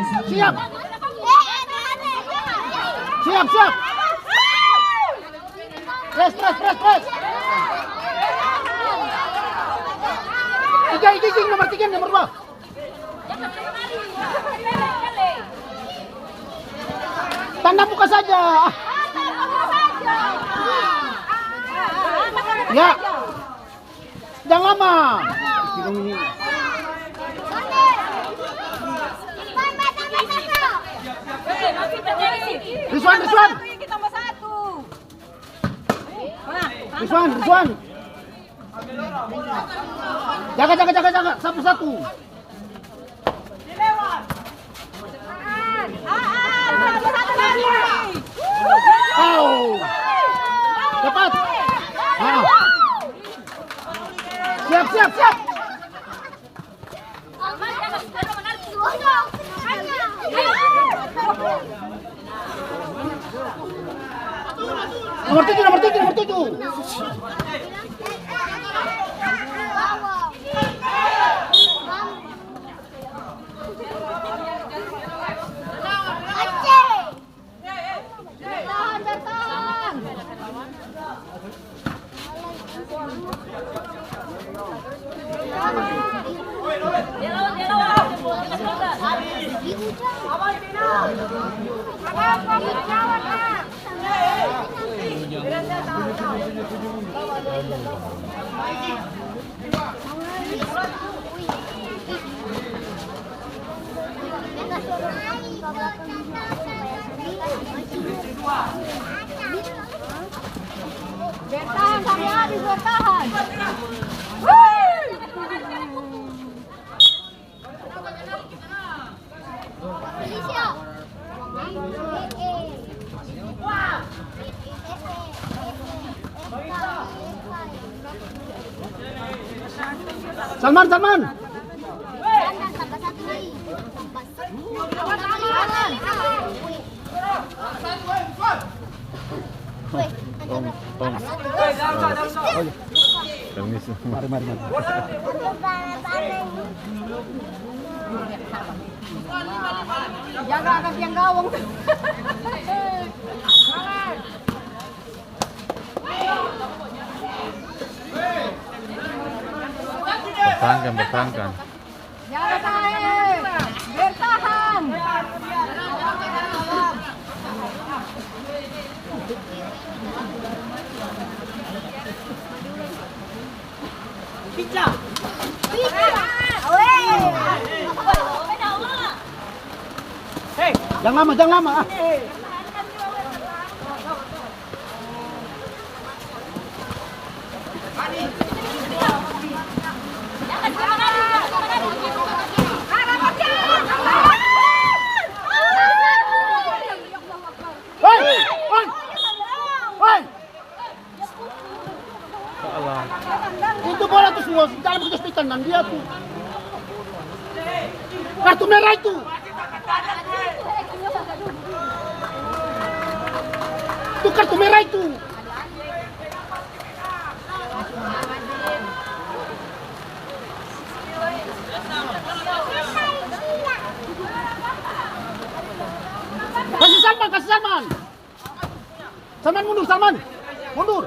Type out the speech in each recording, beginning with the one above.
Siap. Siap, siap. Press. Tiga, nomor 3, nomor 2. Tanda muka saja. Ya. Jangan lama. Rizwan. Rizwan. Jaga. Satu. Cepat. Siap. Nomor 7. Bertahan sampai habis, bertahan. Salman. Mari. Jaga atas yang gawang. Bertahankan. Jaga saya. Bertahan. Pica. Jangan lama. Itu bola tuh semua dalam kesulitan dan dia tuh kartu merah itu. Itu kartu merah itu. Kasih Salman. Salman mundur.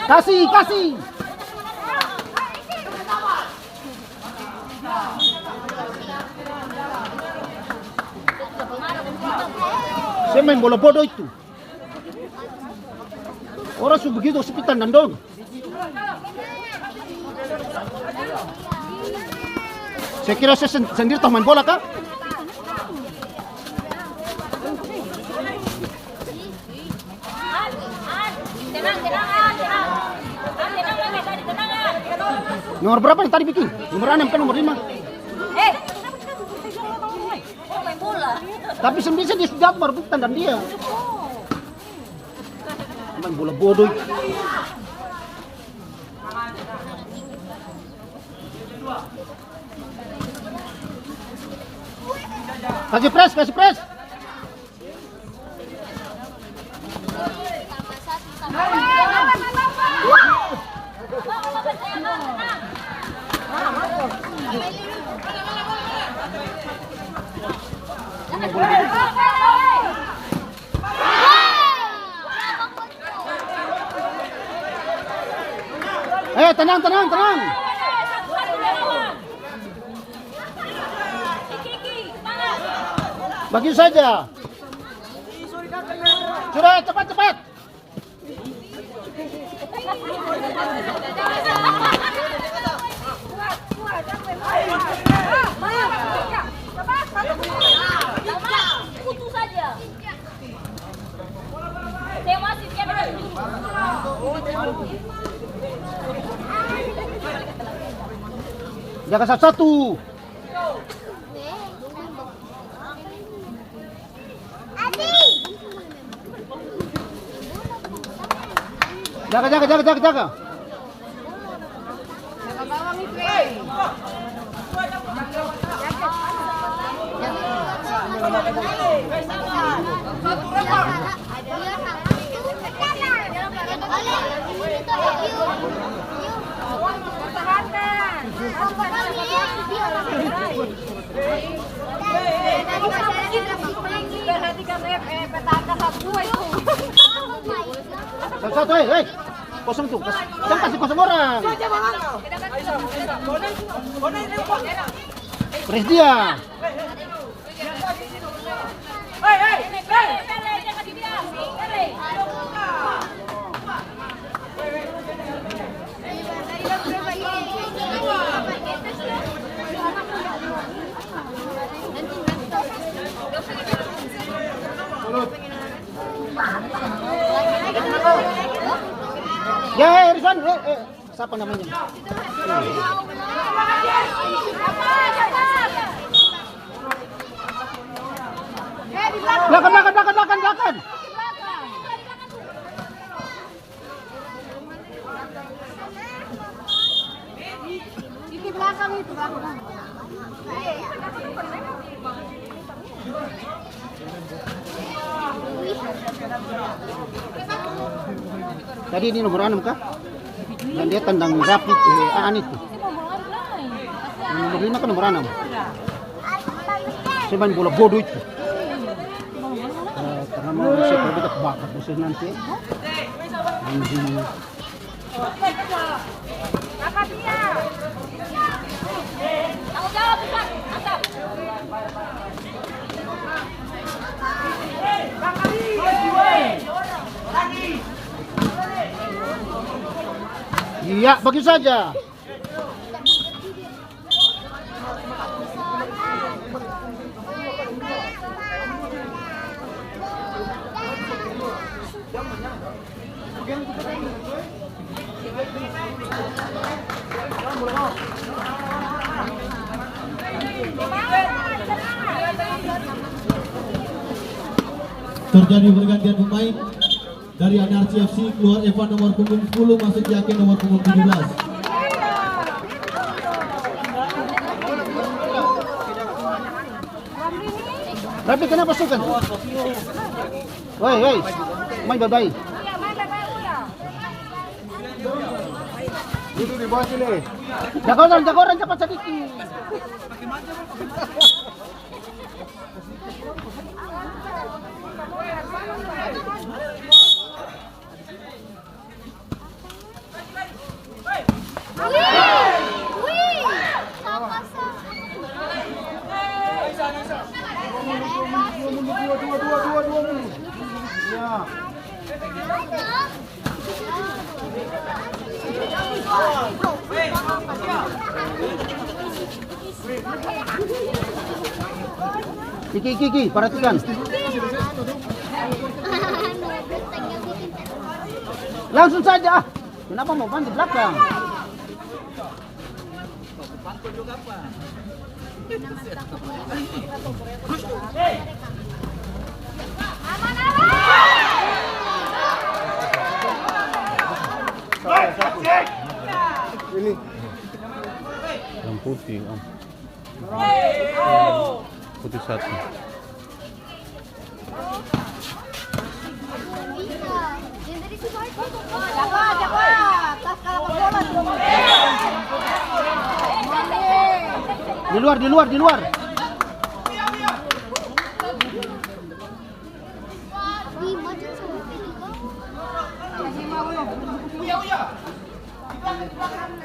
Kasih. Saya main bola bodoh itu. Orang sudah begitu sepitan dan don. Saya kira saya sendiri tahu main bola kah? Nomor berapa yang tadi bikin? Nomor 6 kan nomor 5? Main bola. Tapi sebenarnya dia sudah merebutkan dan dia main bola bodoh. Kasih press, kasih press. Tenang, tenang, tenang. Bagi saja. Sudah, cepat, cepat. Putus saja. Saya masih siap Jaga satu-satu. Jaga, jaga, jaga, jaga, jaga. Satu, hei, kosong tuh, jangan kasih kosong orang. Press dia. Ya, Rizwan, siapa namanya? Belakang, belakang, belakang, belakang, belakang. Di belakang itu, belakang. Tadi ini nomor 6 kah? Dan dia tendang rapid Aan itu. Nomor 5 kan nomor 6. Saya main bola bodoh itu. Karena mau saya berbeda bakar bosan nanti. Anjing. Kakak dia. Tanggung jawab, Ustaz. Mantap. Iya, bagi saja. Terjadi pergantian pemain dari Anarchy FC, keluar Evan nomor punggung 10 masuk Yakin nomor punggung 17. Rapi kenapa suka? Woi, woi, main bye-bye. Duduk di bawah sini. Jaga orang cepat sedikit. Kiki, perhatikan. Langsung saja. Kenapa mau pan di belakang? Yang putih, Om. putih 1. Jaga. Tas kalau bola dulu. Di luar.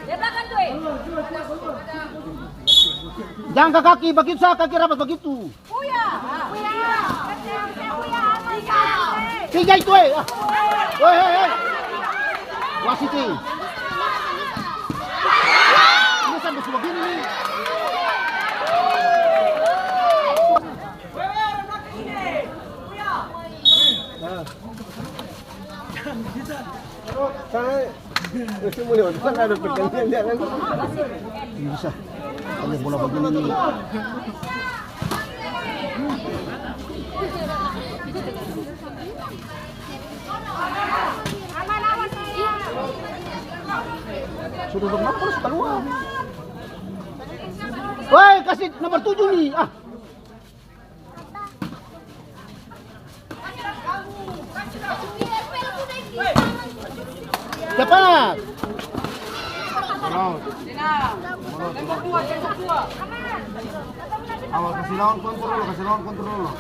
Dia belakang tuh. Jangan ke kaki, begitu saya kaki rapat begitu. Kuya. 3 itu ah. Hei. Wasit ini. Ini sampai semua gini nih. Bisa. Kalau bola begini nih. Sudah bermampus keluar. Woi, kasih nomor 7 nih. Ah. Cepat. Awal kasih lawan kontrol.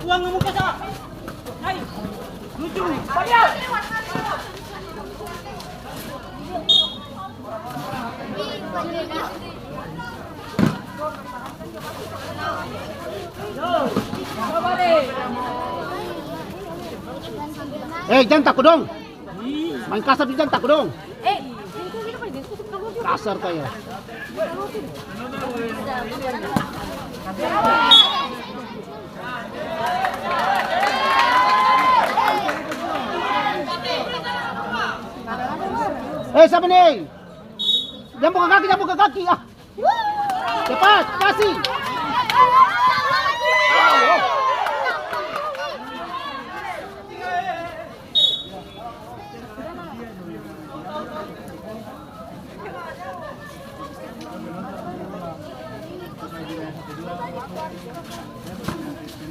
Uang kamu kasa. Hai. Lucu. Jangan takut dong. Main kasar jangan takut dong. Kasar kayak. Siapa nih? Jangan buka kaki. Ah. Cepat, kasih.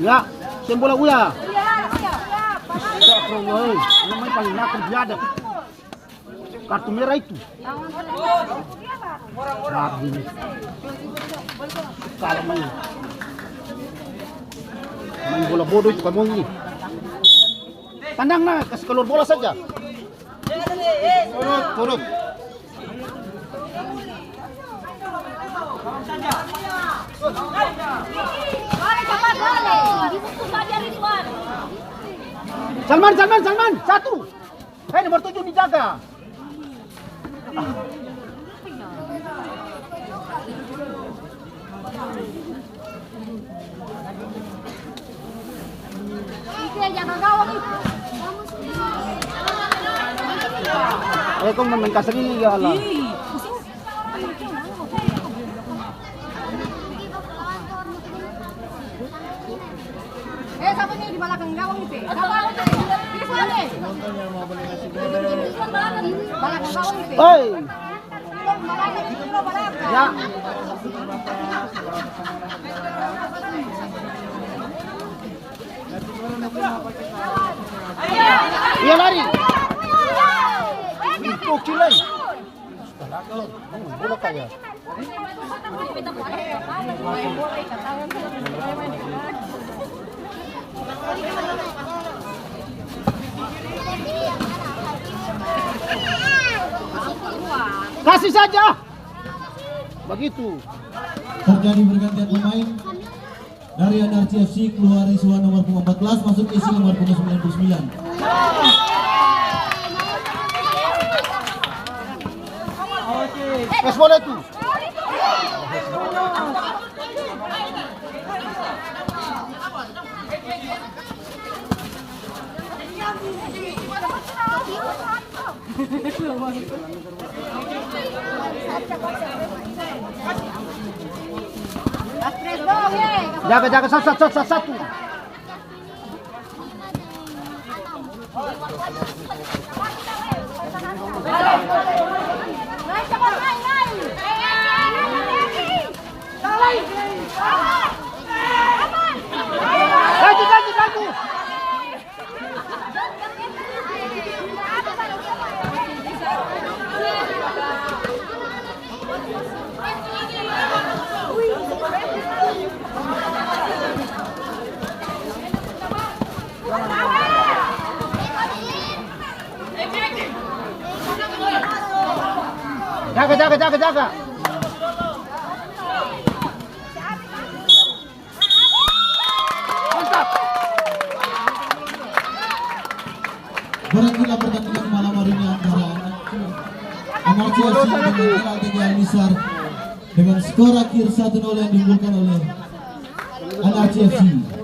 Ya, bola Uya. Ini main paling nakal biadab. Kartu merah itu. Kalau main bola bodoh itu kamu ini. Tandang nah, kasih keluar bola saja. Turut. Salman, 1. Nomor 7 dijaga. Jangan gawang itu. Kung main kasar ini ya Allah. Siapa nih di belakang gawang itu? Belakang gawang itu. Oi. Ya. Iya lari. Kecil lagi. Bola kaya. Kasih saja. Begitu. Terjadi pergantian pemain. Dari NRC FC keluar Iswa nomor 14 masuk isi nomor 99. Kes bola itu. Jaga satu. Jaga. Mantap. Berakhirlah pertandingan malam hari ini antara Anarci FC dengan LTG Al-Misar dengan skor akhir 1-0 yang diunggulkan oleh Anarci FC.